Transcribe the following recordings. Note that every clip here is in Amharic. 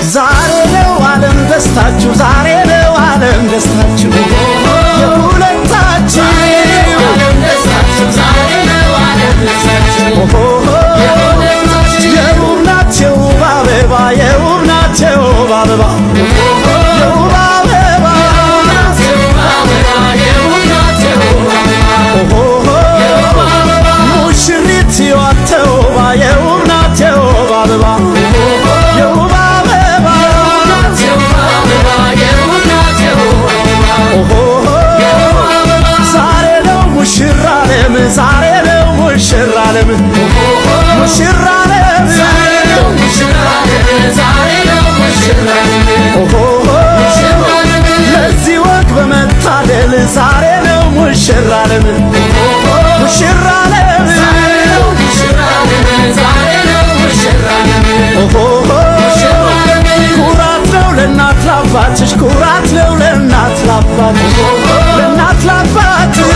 ዛሬ ነው ዓለም ደስታችሁ ዛሬ ነው ዓለም ደስታችሁ የሁለታችሁ የውብ ናት የውብ አበባ የውብ ናት የውብ አበባ የውብ አበባ ሙሽሪት ሕይወት ተውባ የውብ ናት የውብ አበባ የውብ አበባ ዛሬ ነው ሙሽራ ዓለም ዛሬ ነው ሙሽራ ዓለም ሙሽራ ዓለም ለዚህ ወግ በመታደል ዛሬ ነው ሙሽራ ዓለም ሙሽራ ዓለም ኩራት ነው ለእናት ላባትሽ ኩራት ነው ለእናት ላባትሽ ለእናት ላባትሽ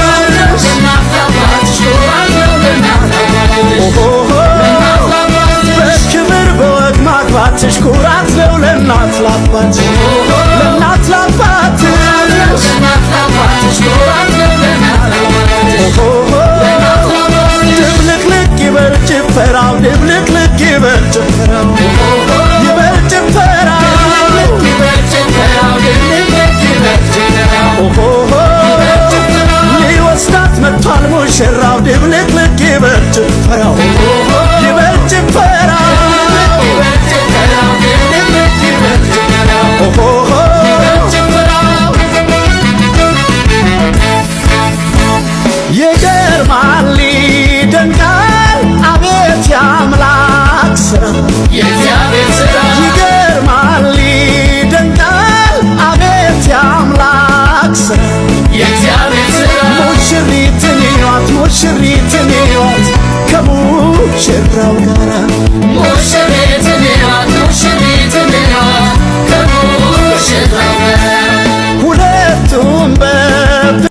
በክብር በወግ ማግባትሽ ኩራት ነው ለእናት ላባትሽ ለእናት ላባትሽ ድብልቅልቅ ይበል ጭፈራው ድብልቅልቅ ይበል ጭፈራው ይበል ጭፈራው ሊወስዳት መጥቷል ሙሽራው ድብልቅልቅ ይበል ጭፈራው ይበል ጭፈራው ይገርማል ይደንቃል አቤት የአምላክ ሥራ ይገርማል ይደንቃል አቤት የአምላክ ሥራ ሙሽሪትን እዩዋት ሙሽሪትን እዩዋት ከሙሽራው ጋር